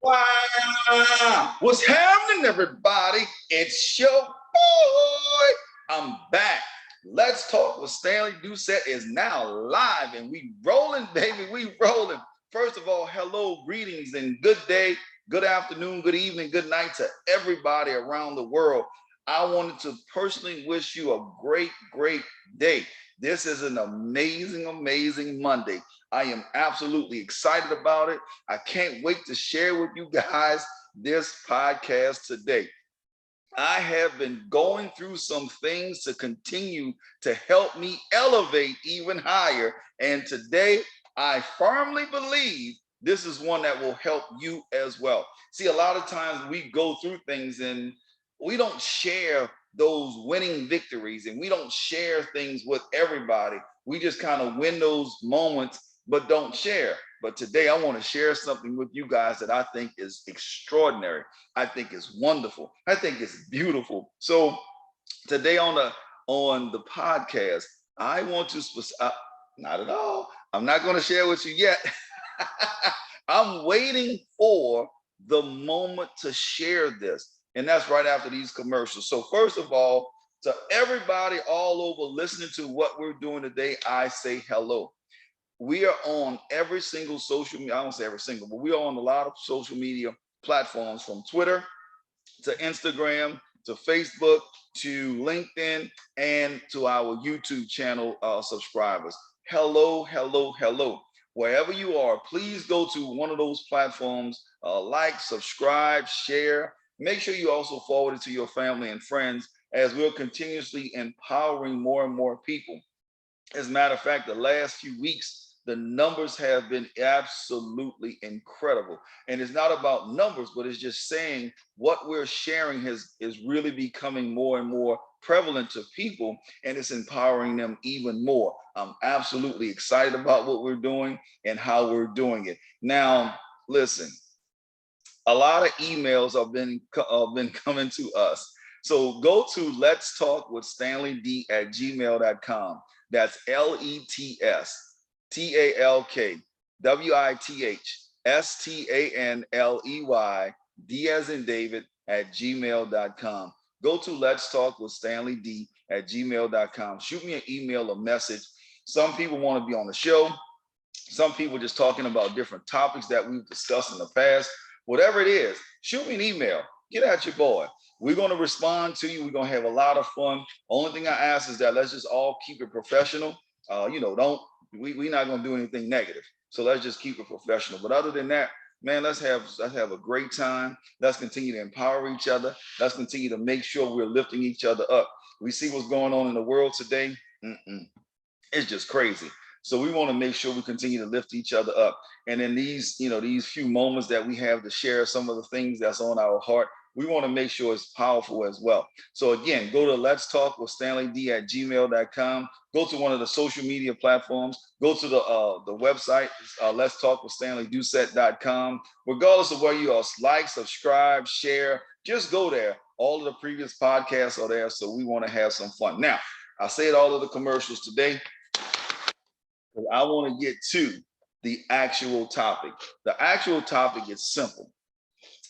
Wow! What's happening, everybody? It's your boy. I'm back. Let's Talk with Stanley Doucette is now live and we rolling, baby. We rolling. First of all, hello, greetings, and good day, good afternoon, good evening, good night to everybody around the world. I wanted to personally wish you a great day. This is an amazing Monday. I am absolutely excited about it. I can't wait to share with you guys this podcast today. I have been going through some things to continue to help me elevate even higher. And today, I firmly believe this is one that will help you as well. See, a lot of times we go through things and we don't share those winning victories and we don't share things with everybody. We just kind of win those moments, but don't share. But today, I want to share something with you guys that I think is extraordinary. I think it's wonderful. I think it's beautiful. So today on the podcast, I want to not at all. I'm not going to share with you yet. I'm waiting for the moment to share this, and that's right after these commercials. So first of all, to everybody all over listening to what we're doing today, I say hello. We are on every single social media. I don't say every single, but we are on a lot of social media platforms, from Twitter to Instagram to Facebook to LinkedIn and to our YouTube channel subscribers. Hello. Wherever you are, please go to one of those platforms, like, subscribe, share. Make sure you also forward it to your family and friends, as we're continuously empowering more and more people. As a matter of fact, the last few weeks, the numbers have been absolutely incredible. And it's not about numbers, but it's just saying what we're sharing is really becoming more and more prevalent to people, and it's empowering them even more. I'm absolutely excited about what we're doing and how we're doing it. Now, listen, a lot of emails have been coming to us. So go to Let's Talk with Stanley D at gmail.com. That's LETSTALKWITHSTANLEY as in David at gmail.com. Go to Let's Talk with Stanley D at gmail.com. Shoot me an email or message. Some people want to be on the show. Some people just talking about different topics that we've discussed in the past. Whatever it is, shoot me an email. Get at your boy. We're going to respond to you. We're going to have a lot of fun. Only thing I ask is that let's just all keep it professional. Don't we're not going to do anything negative. So let's just keep it professional. But other than that, man, let's have a great time. Let's continue to empower each other. Let's continue to make sure we're lifting each other up. We see what's going on in the world today. It's just crazy. So we want to make sure we continue to lift each other up. And in these few moments that we have to share some of the things that's on our heart, we want to make sure it's powerful as well. So again, go to Let's Talk with Stanley D at gmail.com. Go to one of the social media platforms. Go to the website, Let's Talk with Stanley Doucette.com. Regardless of where you are, like, subscribe, share, just go there. All of the previous podcasts are there. So we want to have some fun. Now, I said all of the commercials today. I want to get to the actual topic. The actual topic is simple.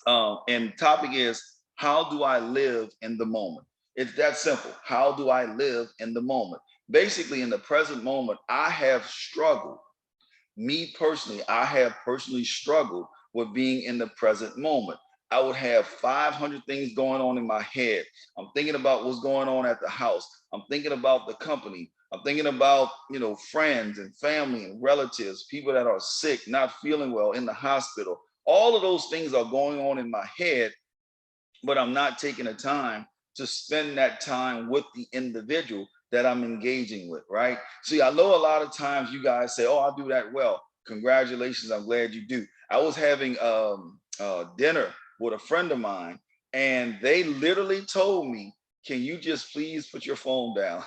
And the topic is, how do I live in the moment? It's that simple. How do I live in the moment? Basically, in the present moment, I have struggled. Me personally, I have personally struggled with being in the present moment. I would have 500 things going on in my head. I'm thinking about what's going on at the house. I'm thinking about the company. I'm thinking about, friends and family and relatives, people that are sick, not feeling well, in the hospital. All of those things are going on in my head, but I'm not taking the time to spend that time with the individual that I'm engaging with, right? See, I know a lot of times you guys say, "Oh, I do that well." Congratulations, I'm glad you do. I was having dinner with a friend of mine, and they literally told me, "Can you just please put your phone down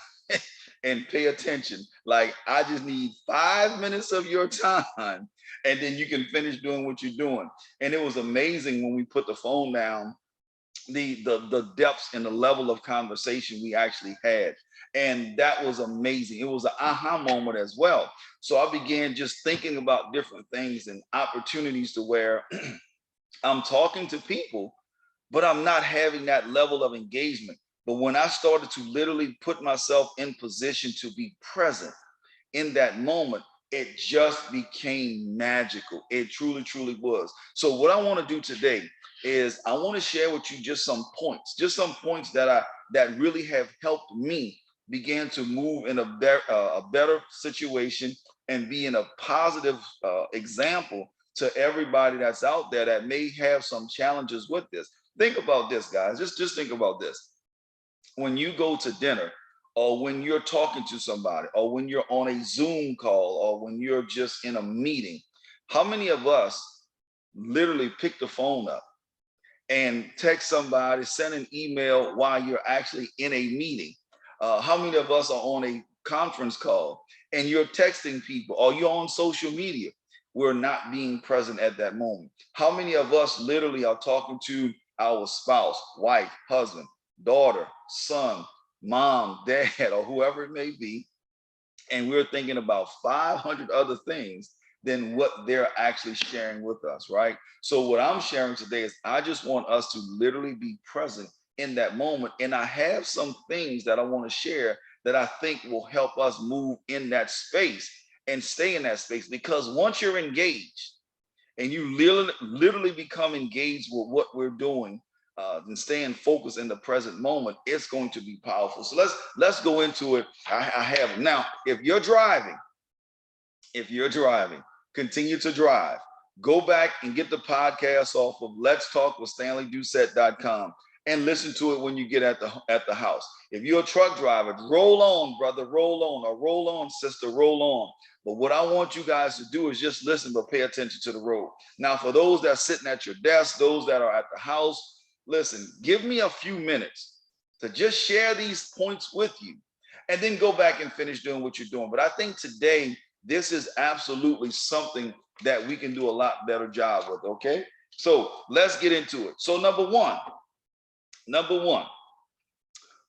and pay attention? Like, I just need 5 minutes of your time, and then you can finish doing what you're doing." And it was amazing when we put the phone down, the depths and the level of conversation we actually had. And that was amazing. It was an aha moment as well. So I began just thinking about different things and opportunities to where I'm talking to people, but I'm not having that level of engagement. But when I started to literally put myself in position to be present in that moment, it just became magical. It truly, truly was. So what I want to do today is I want to share with you just some points that really have helped me begin to move in a better situation and be in a positive example to everybody that's out there that may have some challenges with this. Think about this, guys. Just think about this. When you go to dinner, or when you're talking to somebody, or when you're on a Zoom call, or when you're just in a meeting, how many of us literally pick the phone up and text somebody, send an email while you're actually in a meeting? How many of us are on a conference call and you're texting people, or you're on social media? We're not being present at that moment. How many of us literally are talking to our spouse, wife, husband, daughter, son, mom, dad, or whoever it may be, and we're thinking about 500 other things than what they're actually sharing with us, right? So, what I'm sharing today is I just want us to literally be present in that moment. And I have some things that I want to share that I think will help us move in that space and stay in that space. Because once you're engaged, and you literally become engaged with what we're doing, and staying focused in the present moment, it's going to be powerful. So let's go into it. I have now. If you're driving, continue to drive. Go back and get the podcast off of Let's Talk with StanleyDoucette.com and listen to it when you get at the house. If you're a truck driver, roll on, brother, roll on, or roll on, sister, roll on. But what I want you guys to do is just listen, but pay attention to the road. Now, for those that are sitting at your desk, those that are at the house, listen, give me a few minutes to just share these points with you, and then go back and finish doing what you're doing. But I think today, this is absolutely something that we can do a lot better job with, okay? So let's get into it. So number one,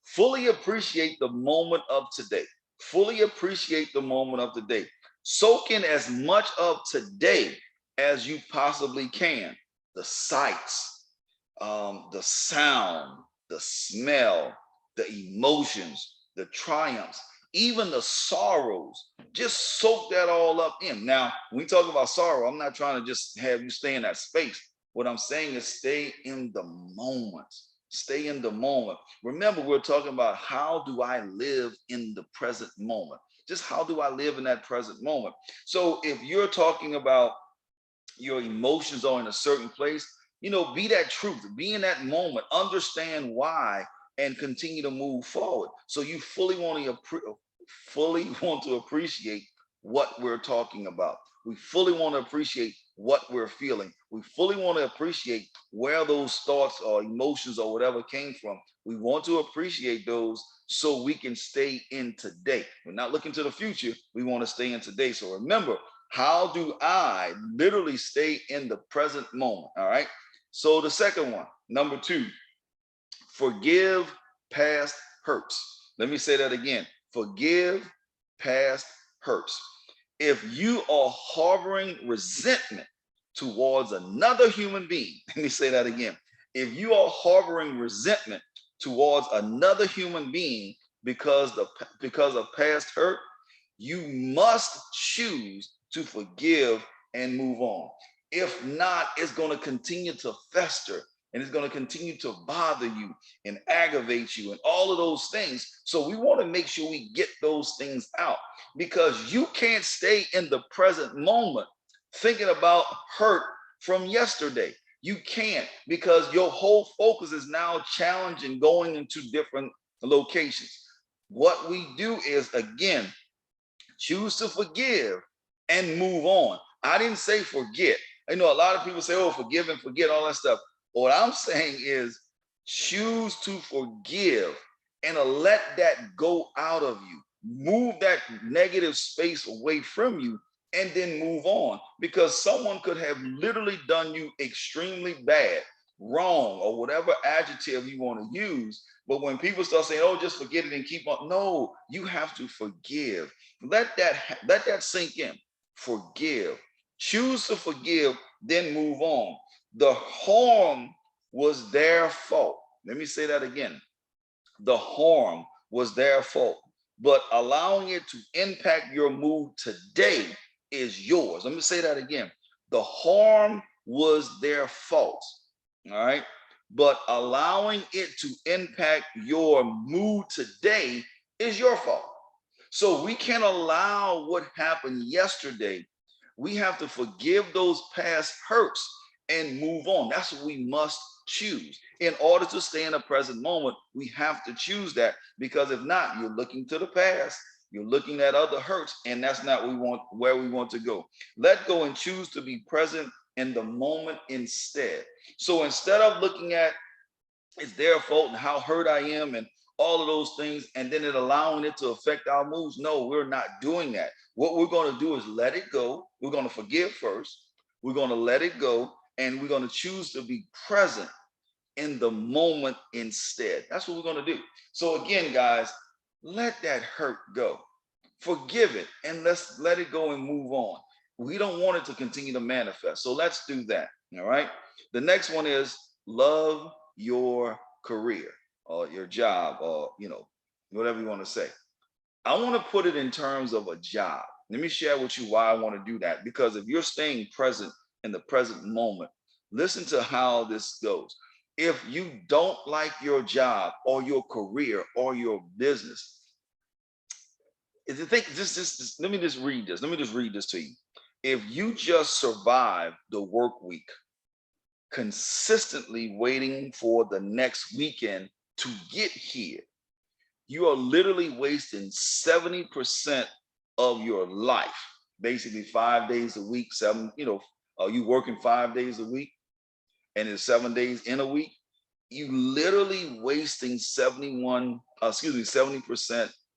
fully appreciate the moment of today. Fully appreciate the moment of today. Soak in as much of today as you possibly can. The sights, the sound, the smell, the emotions, the triumphs, even the sorrows. Just soak that all up in. Now, when we talk about sorrow, I'm not trying to just have you stay in that space. What I'm saying is stay in the moment. Stay in the moment. Remember, we're talking about how do I live in the present moment? Just how do I live in that present moment? So if you're talking about your emotions are in a certain place, be that truth, be in that moment, understand why, and continue to move forward. So you fully want to appreciate what we're talking about. We fully want to appreciate what we're feeling. We fully want to appreciate where those thoughts or emotions or whatever came from. We want to appreciate those so we can stay in today. We're not looking to the future. We want to stay in today. So remember, how do I literally stay in the present moment? All right. So the second one, number two, forgive past hurts. Let me say that again. Forgive past hurts. If you are harboring resentment towards another human being, let me say that again. If you are harboring resentment towards another human being because of past hurt, you must choose to forgive and move on. If not, it's going to continue to fester, and it's going to continue to bother you and aggravate you and all of those things. So we want to make sure we get those things out, because you can't stay in the present moment thinking about hurt from yesterday. You can't, because your whole focus is now challenged and going into different locations. What we do is, again, choose to forgive and move on. I didn't say forget. I know a lot of people say, oh, forgive and forget, all that stuff. What I'm saying is choose to forgive and let that go out of you. Move that negative space away from you and then move on, because someone could have literally done you extremely bad, wrong, or whatever adjective you want to use. But when people start saying, oh, just forget it and keep on, no, you have to forgive. Let that sink in. Forgive. Choose to forgive, then move on. The harm was their fault. Let me say that again. The harm was their fault, but allowing it to impact your mood today is yours. Let me say that again. The harm was their fault, all right? But allowing it to impact your mood today is your fault. So we can't allow what happened yesterday. We have to forgive those past hurts and move on. That's what we must choose. In order to stay in the present moment, we have to choose that, because if not, you're looking to the past, you're looking at other hurts, and that's not what we want, where we want to go. Let go and choose to be present in the moment instead. So instead of looking at it's their fault and how hurt I am and all of those things, and then it allowing it to affect our moods. No, we're not doing that. What we're going to do is let it go. We're going to forgive first. We're going to let it go, and we're going to choose to be present in the moment instead. That's what we're going to do. So again, guys, let that hurt go. Forgive it and let's let it go and move on. We don't want it to continue to manifest. So let's do that. All right. The next one is love your career or your job, or whatever you want to say. I want to put it in terms of a job. Let me share with you why I want to do that. Because if you're staying present in the present moment, listen to how this goes. If you don't like your job or your career or your business, if you think let me just read this. Let me just read this to you. If you just survive the work week, consistently waiting for the next weekend to get here, you are literally wasting 70% of your life. Basically 5 days a week, you working 5 days a week and it's 7 days in a week. You literally wasting 70%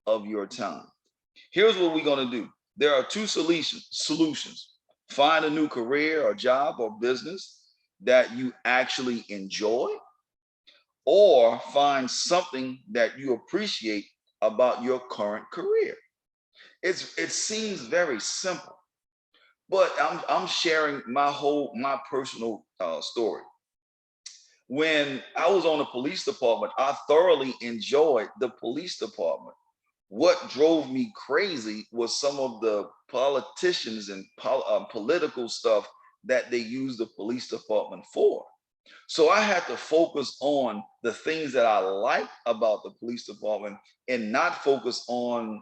of your time. Here's what we're going to do. There are two solutions. Find a new career or job or business that you actually enjoy, or find something that you appreciate about your current career. It seems very simple, but I'm sharing my personal story. When I was on the police department, I thoroughly enjoyed the police department. What drove me crazy was some of the politicians and political stuff that they use the police department for. So I had to focus on the things that I like about the police department and not focus on,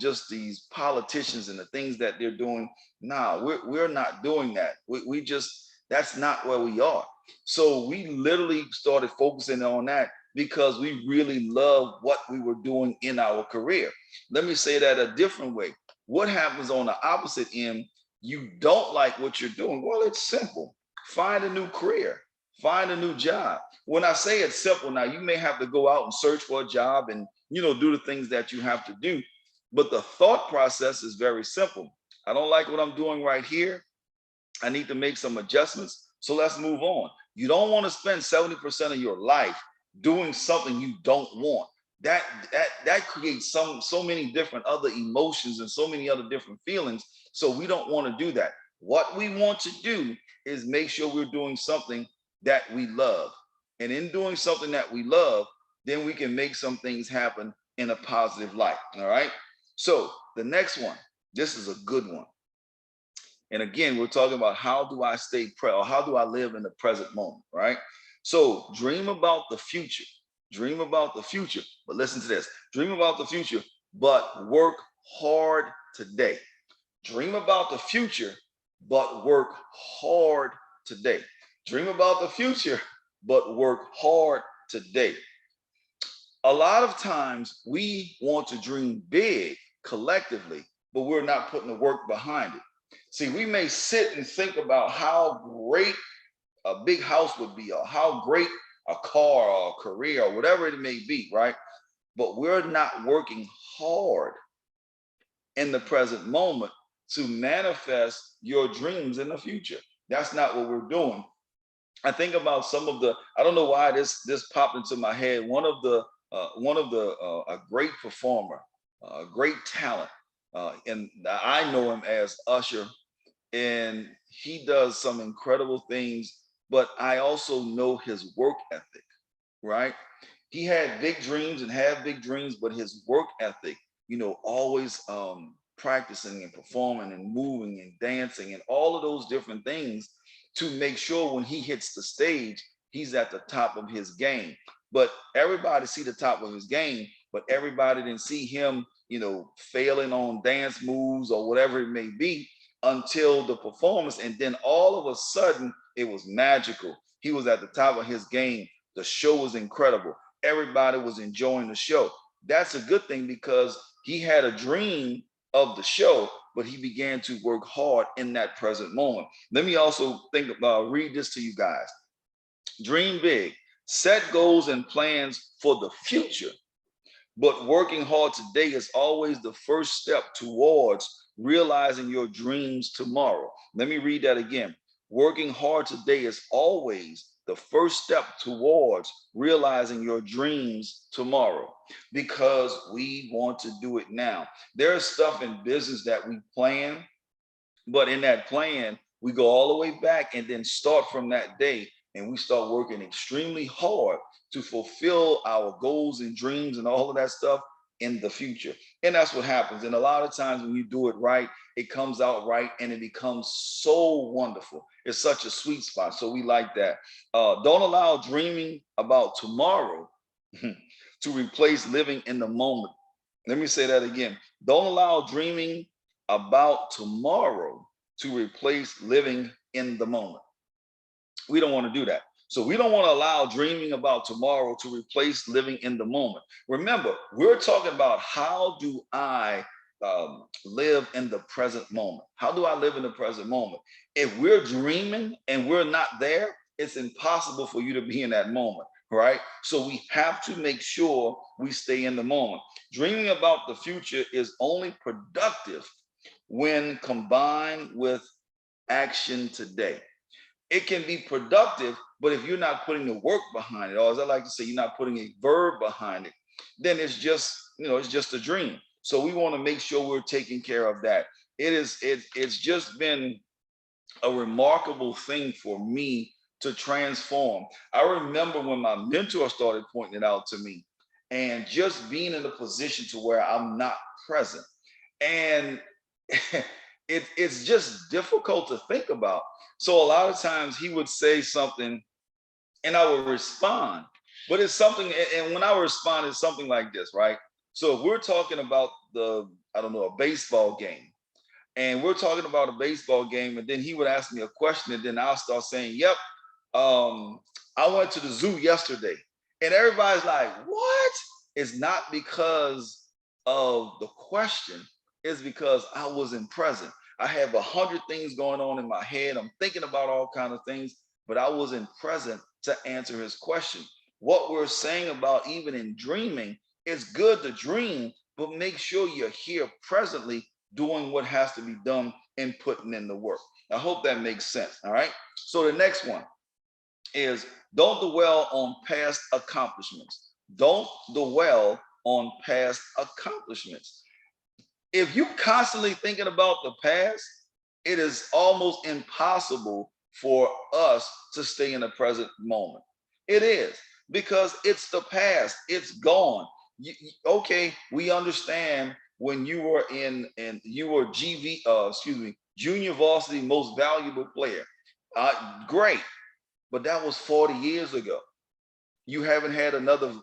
just these politicians and the things that they're doing. Nah, we're not doing that. We just, that's not where we are. So we literally started focusing on that because we really love what we were doing in our career. Let me say that a different way. What happens on the opposite end? You don't like what you're doing. Well, it's simple. Find a new career. Find a new job. When I say it's simple, now you may have to go out and search for a job and do the things that you have to do. But the thought process is very simple. I don't like what I'm doing right here. I need to make some adjustments. So let's move on. You don't want to spend 70% of your life doing something you don't want. That creates so many different other emotions and so many other different feelings. So we don't want to do that. What we want to do is make sure we're doing something that we love. And in doing something that we love, then we can make some things happen in a positive light. All right. So the next one, this is a good one. And again, we're talking about how do I or how do I live in the present moment, right? So dream about the future. Dream about the future. But listen to this. Dream about the future, but work hard today. Dream about the future, but work hard today. Dream about the future, but work hard today. A lot of times we want to dream big collectively, but we're not putting the work behind it. See, we may sit and think about how great a big house would be, or how great a car or a career or whatever it may be, right? But we're not working hard in the present moment to manifest your dreams in the future. That's not what we're doing. I think about some of the, I don't know why this popped into my head. A great performer, a great talent, and I know him as Usher, and he does some incredible things but I also know his work ethic, right? He had big dreams and had big dreams, but his work ethic, always practicing and performing and moving and dancing and all of those different things to make sure when he hits the stage, he's at the top of his game. But everybody see the top of his game, but everybody didn't see him, failing on dance moves or whatever it may be until the performance. And then all of a sudden, it was magical. He was at the top of his game. The show was incredible. Everybody was enjoying the show. That's a good thing because he had a dream of the show, but he began to work hard in that present moment. Let me also read this to you guys. Dream big, set goals and plans for the future, but working hard today is always the first step towards realizing your dreams tomorrow. Let me read that again. Working hard today is always the first step towards realizing your dreams tomorrow because we want to do it now. There's stuff in business that we plan, but in that plan, we go all the way back and then start from that day and we start working extremely hard to fulfill our goals and dreams and all of that stuff in the future. And that's what happens. And a lot of times when you do it right, it comes out right and it becomes so wonderful. It's such a sweet spot. So we like that. Don't allow dreaming about tomorrow to replace living in the moment. Let me say that again. Don't allow dreaming about tomorrow to replace living in the moment. We don't want to do that. So we don't want to allow dreaming about tomorrow to replace living in the moment. Remember, we're talking about how do I live in the present moment? How do I live in the present moment? If we're dreaming and we're not there, it's impossible for you to be in that moment, right? So we have to make sure we stay in the moment. Dreaming about the future is only productive when combined with action today. It can be productive, but if you're not putting the work behind it, or as I like to say, you're not putting a verb behind it, then it's just a dream. So we want to make sure we're taking care of that. It's just been a remarkable thing for me to transform. I remember when my mentor started pointing it out to me and just being in a position to where I'm not present. And it's just difficult to think about. So a lot of times he would say something and I would respond, but it's something, and when I respond, it's something like this, right? So if we're talking about I don't know, a baseball game, and we're talking about a baseball game, and then he would ask me a question, and then I'll start saying, "Yep, um, I went to the zoo yesterday," and everybody's like, "What?" It's not because of the question; it's because I wasn't present. I have 100 things going on in my head. I'm thinking about all kinds of things, but I wasn't present to answer his question. What we're saying about even in dreaming, it's good to dream, but make sure you're here presently doing what has to be done and putting in the work. I hope that makes sense. All right. So the next one is don't dwell on past accomplishments. Don't dwell on past accomplishments. If you constantly thinking about the past, it is almost impossible for us to stay in the present moment. It is because it's the past. It's gone. Okay, we understand when you were and you were junior varsity most valuable player. Great, but that was 40 years ago. You haven't had another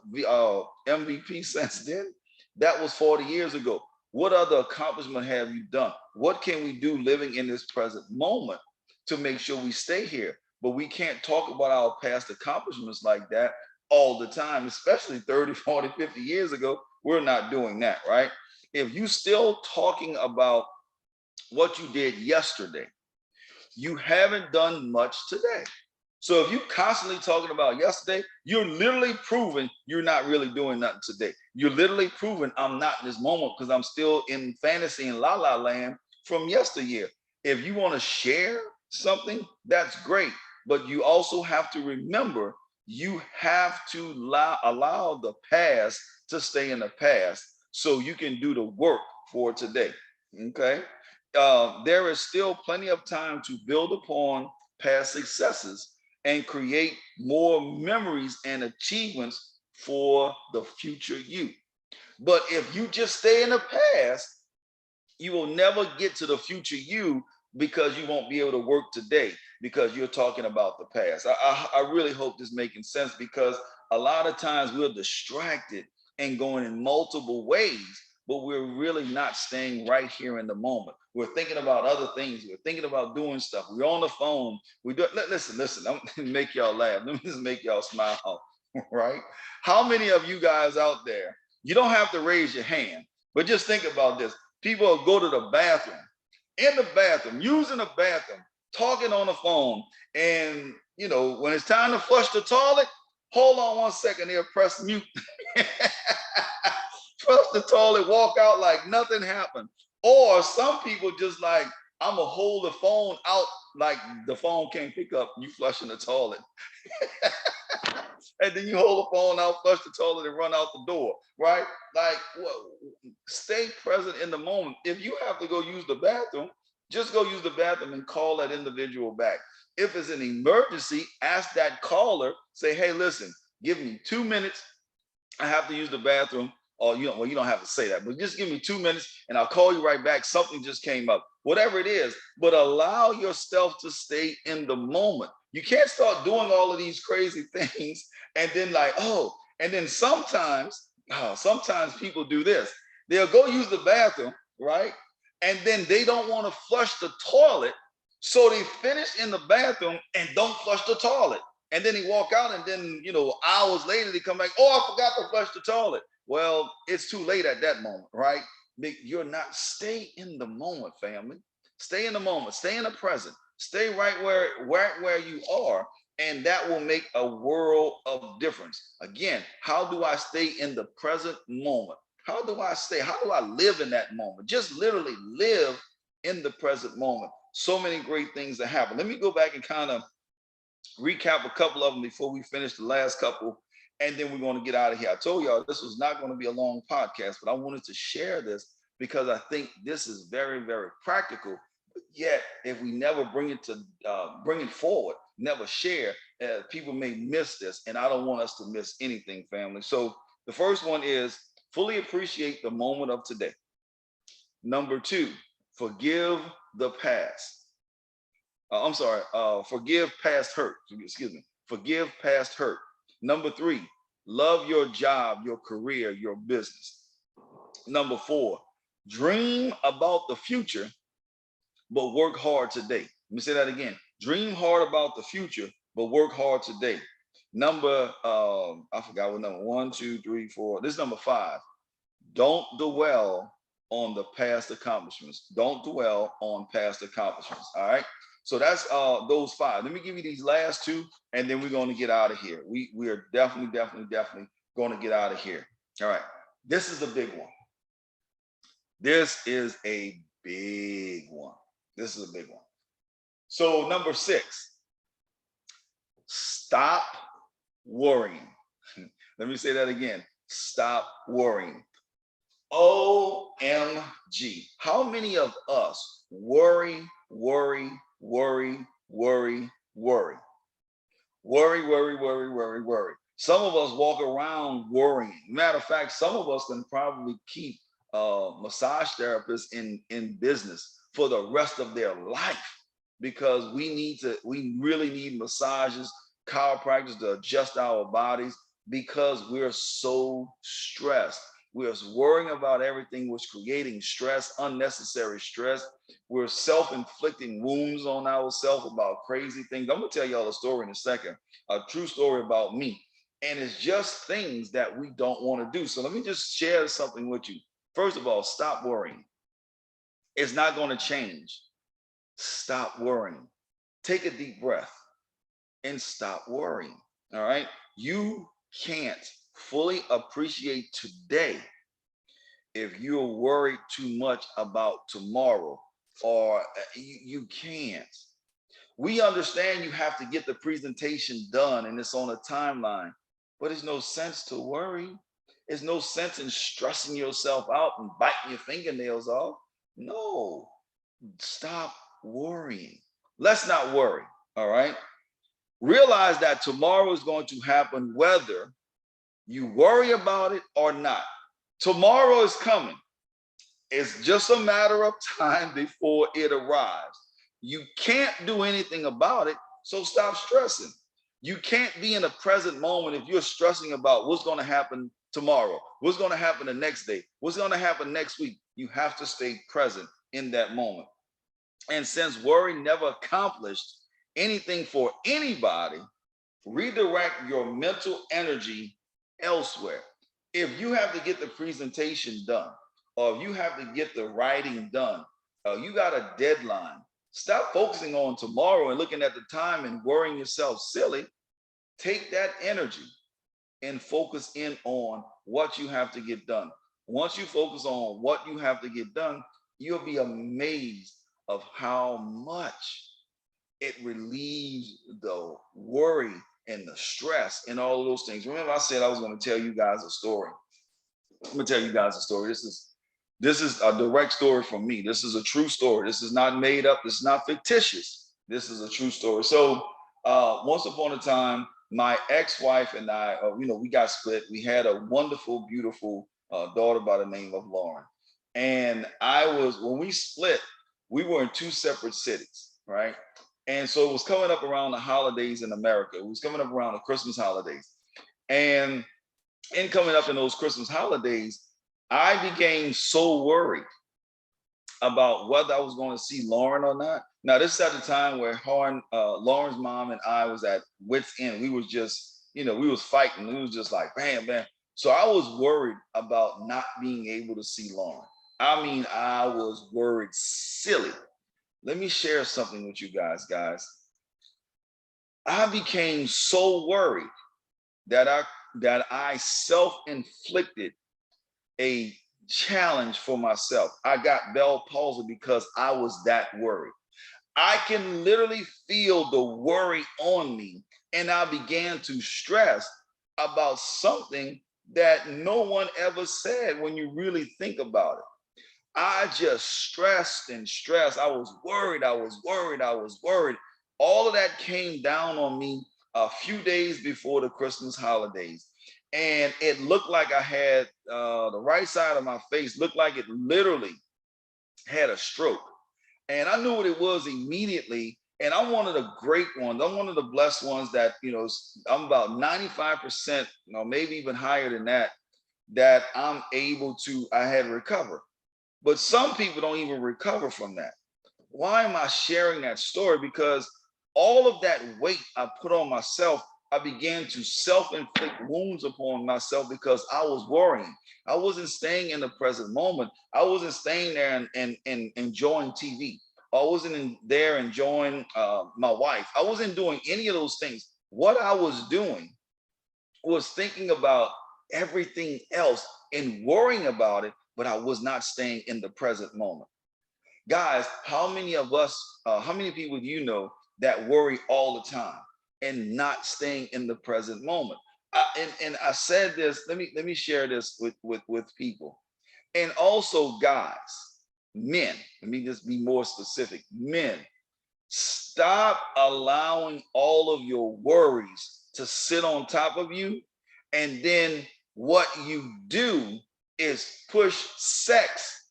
MVP since then. That was 40 years ago. What other accomplishment have you done? What can we do living in this present moment to make sure we stay here? But we can't talk about our past accomplishments like that all the time, especially 30, 40, 50 years ago. We're not doing that, right? If you still talking about what you did yesterday, you haven't done much today. So if you're constantly talking about yesterday, you're literally proving you're not really doing nothing today. You're literally proving I'm not in this moment because I'm still in fantasy and la la land from yesteryear. If you want to share something, that's great. But you also have to remember you have to allow the past to stay in the past so you can do the work for today. Okay. There is still plenty of time to build upon past successes and create more memories and achievements for the future you. But if you just stay in the past, you will never get to the future you because you won't be able to work today because you're talking about the past. I really hope this is making sense because a lot of times we're distracted and going in multiple ways, but we're really not staying right here in the moment. We're thinking about other things. We're thinking about doing stuff. We're on the phone. We do. Listen. I'm gonna make y'all laugh. Let me just make y'all smile. Right? How many of you guys out there? You don't have to raise your hand, but just think about this. People will go to the bathroom, in the bathroom, using the bathroom, talking on the phone. And, when it's time to flush the toilet, hold on 1 second, they'll press mute. Flush the toilet, walk out like nothing happened. Or some people just like, I'm going to hold the phone out like the phone can't pick up you flushing the toilet. And then you hold the phone out, flush the toilet, and run out the door, right? Like, well, stay present in the moment. If you have to go use the bathroom, just go use the bathroom and call that individual back. If it's an emergency, ask that caller, say, hey, listen, give me 2 minutes. I have to use the bathroom. Or you don't have to say that, but just give me 2 minutes and I'll call you right back. Something just came up, whatever it is, but allow yourself to stay in the moment. You can't start doing all of these crazy things and then and then sometimes people do this. They'll go use the bathroom, right? And then they don't want to flush the toilet. So they finish in the bathroom and don't flush the toilet. And then they walk out and then, hours later they come back, oh, I forgot to flush the toilet. Well, it's too late at that moment, right? You're not, stay in the moment, family. Stay in the moment, stay in the present, stay right where you are, and that will make a world of difference. Again, how do I stay in the present moment? How do I live in that moment? Just literally live in the present moment. So many great things that happen. Let me go back and kind of recap a couple of them before we finish the last couple, and then we're going to get out of here. I told y'all this was not going to be a long podcast, but I wanted to share this because I think this is very, very practical. But yet, if we never bring it forward, never share, people may miss this, and I don't want us to miss anything, family. So the first one is fully appreciate the moment of today. Number two, forgive the past. Forgive past hurt. Excuse me. Forgive past hurt. Number three, love your job, your career, your business. Number four, dream about the future, but work hard today. Let me say that again. Dream hard about the future, but work hard today. I forgot what number, 1, 2, 3, 4. This is number 5. Don't dwell on the past accomplishments. Don't dwell on past accomplishments. All right. So that's those 5. Let me give you these last 2, and then we're going to get out of here. We are definitely going to get out of here. All right. This is a big one. This is a big one. This is a big one. So number 6, stop worrying. Let me say that again. Stop worrying. OMG. How many of us worry? Some of us walk around worrying. Matter of fact, some of us can probably keep massage therapists in business for the rest of their life because we really need massages, chiropractors to adjust our bodies because we're so stressed. We're worrying about everything, which creating stress, unnecessary stress. We're self-inflicting wounds on ourselves about crazy things. I'm gonna tell y'all a story in a second, a true story about me. And it's just things that we don't want to do. So let me just share something with you. First of all, stop worrying. It's not going to change. Stop worrying. Take a deep breath and stop worrying. All right. You can't fully appreciate today if you're worried too much about tomorrow, or you can't. We understand you have to get the presentation done and it's on a timeline, but there's no sense to worry. There's no sense in stressing yourself out and biting your fingernails off. No, stop worrying. Let's not worry. All right. Realize that tomorrow is going to happen whether you worry about it or not. Tomorrow is coming. It's just a matter of time before it arrives. You can't do anything about it, so stop stressing. You can't be in the present moment if you're stressing about what's going to happen tomorrow, what's going to happen the next day, what's going to happen next week. You have to stay present in that moment. And since worry never accomplished anything for anybody, redirect your mental energy elsewhere. If you have to get the presentation done, or if you have to get the writing done, you got a deadline. Stop focusing on tomorrow and looking at the time and worrying yourself silly. Take that energy and focus in on what you have to get done. Once you focus on what you have to get done, you'll be amazed of how much it relieves the worry and the stress and all of those things. Remember, I said I was going to tell you guys a story. I'm going to tell you guys a story. This is a direct story from me. This is a true story. This is not made up. This is not fictitious. This is a true story. So once upon a time, my ex-wife and I, we got split. We had a wonderful, beautiful daughter by the name of Lauren. And when we split, we were in two separate cities, right? And so it was coming up around the holidays in America. It was coming up around the Christmas holidays. And in coming up in those Christmas holidays, I became so worried about whether I was going to see Lauren or not. Now, this is at the time where Lauren's mom and I was at wit's end. We was just, we was fighting. We was just like, bam, bam. So I was worried about not being able to see Lauren. I mean, I was worried silly. Let me share something with you guys. I became so worried that I self-inflicted a challenge for myself. I got Bell palsy because I was that worried. I can literally feel the worry on me, and I began to stress about something that no one ever said when you really think about it. I just stressed and stressed. I was worried. All of that came down on me a few days before the Christmas holidays. And it looked like I had the right side of my face, looked like it literally had a stroke. And I knew what it was immediately. And I'm one of the great ones. I'm one of the blessed ones that, I'm about 95%, maybe even higher than that I had recovered. But some people don't even recover from that. Why am I sharing that story? Because all of that weight I put on myself, I began to self-inflict wounds upon myself because I was worrying. I wasn't staying in the present moment. I wasn't staying there and enjoying TV. I wasn't there enjoying my wife. I wasn't doing any of those things. What I was doing was thinking about everything else and worrying about it, but I was not staying in the present moment. Guys, how many people do you know that worry all the time and not staying in the present moment? And I said this, let me share this with people. And also guys, men, let me just be more specific. Men, stop allowing all of your worries to sit on top of you. And then what you do is push sex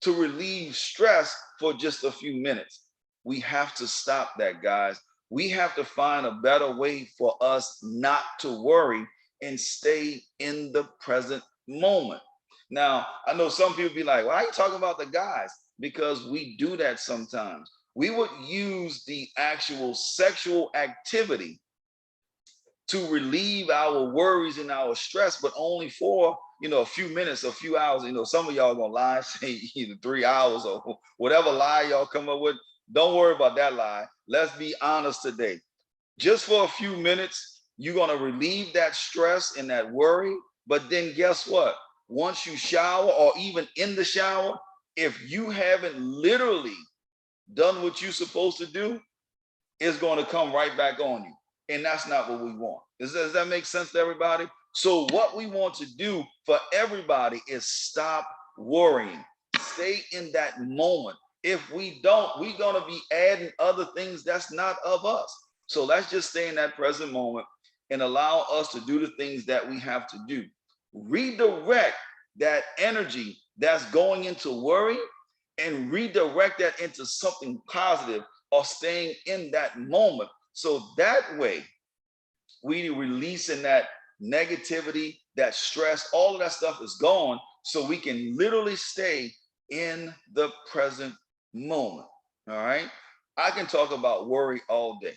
to relieve stress for just a few minutes. We have to stop that, guys. We have to find a better way for us not to worry and stay in the present moment. Now, I know some people be like, why are you talking about the guys? Because we do that sometimes. We would use the actual sexual activity to relieve our worries and our stress, but only for a few minutes, a few hours. Some of y'all gonna lie, say either 3 hours or whatever lie y'all come up with. Don't worry about that lie. Let's be honest today. Just for a few minutes, you're gonna relieve that stress and that worry. But then guess what? Once you shower or even in the shower, if you haven't literally done what you're supposed to do, it's going to come right back on you. And that's not what we want. Does that make sense to everybody? So what we want to do for everybody is stop worrying. Stay in that moment. If we don't, we're going to be adding other things that's not of us. So let's just stay in that present moment and allow us to do the things that we have to do. Redirect that energy that's going into worry and redirect that into something positive or staying in that moment. So that way, we releasing that negativity, that stress, all of that stuff is gone. So we can literally stay in the present moment. All right. I can talk about worry all day.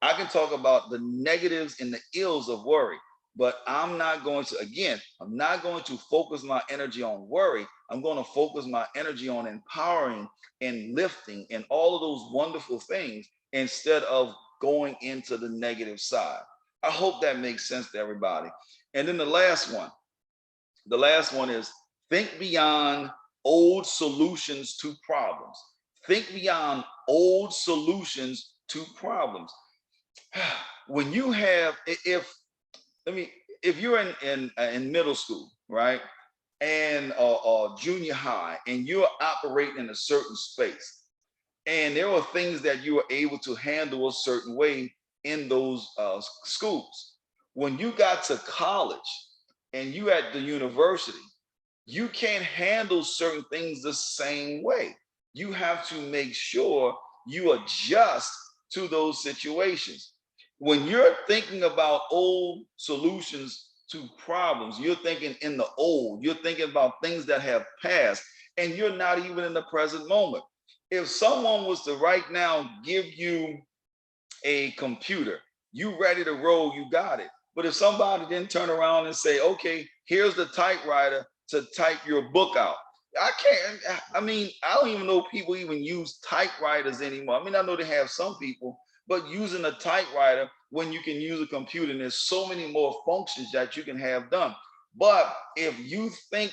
I can talk about the negatives and the ills of worry, but I'm not going to, again, I'm not going to focus my energy on worry. I'm going to focus my energy on empowering and lifting and all of those wonderful things instead of going into the negative side. I hope that makes sense to everybody. And then the last one is think beyond old solutions to problems. Think beyond old solutions to problems. When you have, if let me, if you're in middle school, right, and or junior high, and you're operating in a certain space, and there are things that you are able to handle a certain way in those schools. When you got to college and you at the university, you can't handle certain things the same way. You have to make sure you adjust to those situations. When you're thinking about old solutions to problems, you're thinking in the old, you're thinking about things that have passed, and you're not even in the present moment. If someone was to right now give you a computer, you ready to roll, you got it. But if somebody then turn around and say, okay, here's the typewriter to type your book out. I can't, I mean, I don't even know if people even use typewriters anymore. I mean, I know they have some people, but using a typewriter when you can use a computer, and there's so many more functions that you can have done. But if you stay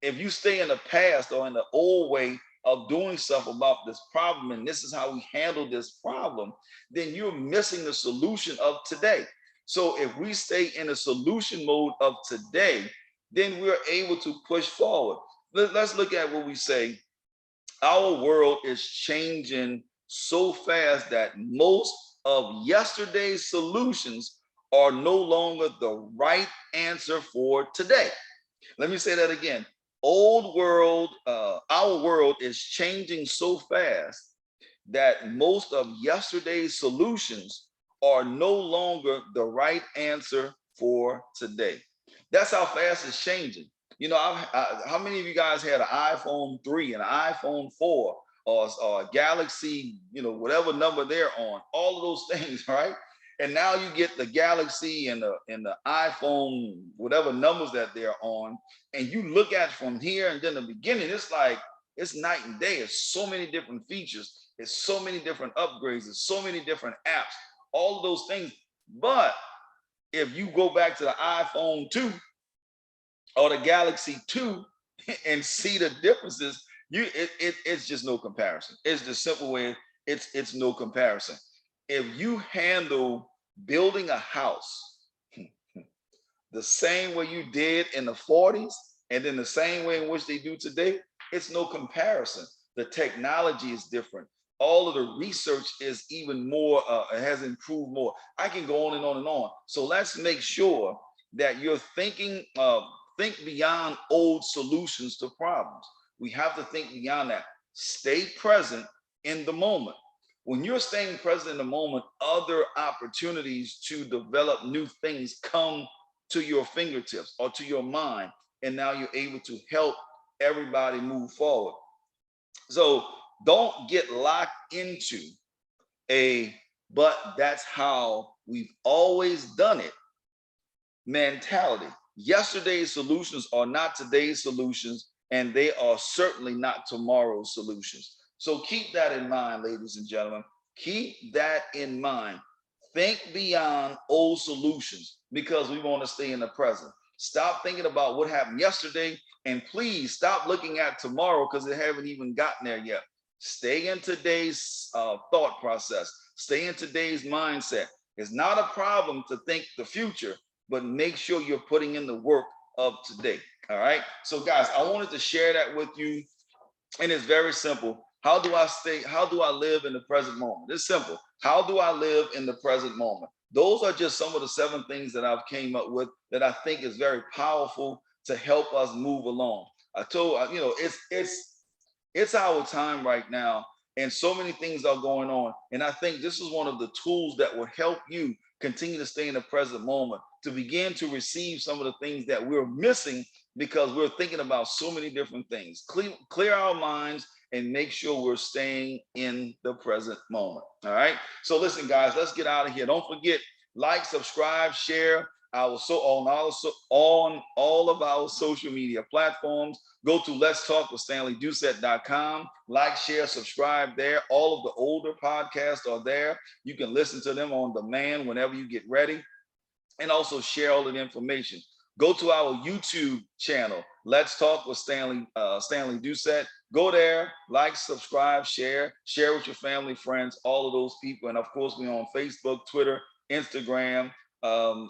in the past or in the old way of doing stuff about this problem, and this is how we handle this problem, then you're missing the solution of today. So if we stay in a solution mode of today, then we're able to push forward. Let's look at what we say. Our world is changing so fast that most of yesterday's solutions are no longer the right answer for today. Let me say that again. Our world is changing so fast that most of yesterday's solutions are no longer the right answer for today. That's how fast it's changing. You know, how many of you guys had an iPhone 3 and an iPhone 4 or a Galaxy, you know, whatever number they're on, all of those things, right? And now you get the Galaxy and the iPhone, whatever numbers that they're on, and you look at it from here and then the beginning, it's like it's night and day. It's so many different features, it's so many different upgrades, it's so many different apps, all of those things. But if you go back to the iPhone 2 or the Galaxy 2 and see the differences, it's just no comparison. It's the simple way, it's no comparison. If you handle building a house the same way you did in the 40s and then the same way in which they do today, it's no comparison. The technology is different. All of the research is even more, has improved more. I can go on and on and on. So let's make sure that you're thinking, think beyond old solutions to problems. We have to think beyond that. Stay present in the moment. When you're staying present in the moment, other opportunities to develop new things come to your fingertips or to your mind, and now you're able to help everybody move forward. So don't get locked into a but that's how we've always done it mentality. Yesterday's solutions are not today's solutions, and they are certainly not tomorrow's solutions. So keep that in mind, ladies and gentlemen. Keep that in mind. Think beyond old solutions because we want to stay in the present. Stop thinking about what happened yesterday, and please stop looking at tomorrow because they haven't even gotten there yet. Stay in today's thought process. Stay in today's mindset. It's not a problem to think the future, but make sure you're putting in the work of today. All right. So, guys, I wanted to share that with you. And it's very simple. How do I live in the present moment? It's simple. How do I live in the present moment? Those are just some of the 7 things that I've came up with that I think is very powerful to help us move along. I told it's our time right now, and so many things are going on. And I think this is one of the tools that will help you continue to stay in the present moment, to begin to receive some of the things that we're missing because we're thinking about so many different things. Clear our minds and make sure we're staying in the present moment. All right. So listen, guys, let's get out of here. Don't forget, like, subscribe, share our on all of our social media platforms. Go to Let's Talk with StanleyDoucette.com. Like, share, subscribe there. All of the older podcasts are there. You can listen to them on demand whenever you get ready, and also share all of the information. Go to our YouTube channel, Let's Talk with Stanley Doucette. Go there, like, subscribe, share with your family, friends, all of those people. And of course, we're on Facebook, Twitter, Instagram, and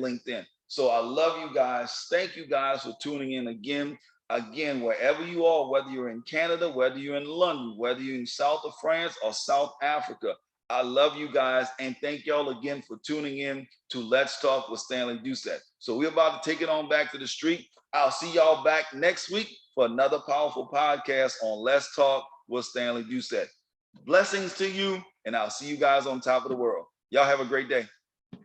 LinkedIn. So I love you guys. Thank you guys for tuning in again. Again, wherever you are, whether you're in Canada, whether you're in London, whether you're in south of France or South Africa, I love you guys, and thank y'all again for tuning in to Let's Talk with Stanley Doucette. So we're about to take it on back to the street. I'll see y'all back next week for another powerful podcast on Let's Talk with Stanley Doucette. Blessings to you, and I'll see you guys on top of the world. Y'all have a great day.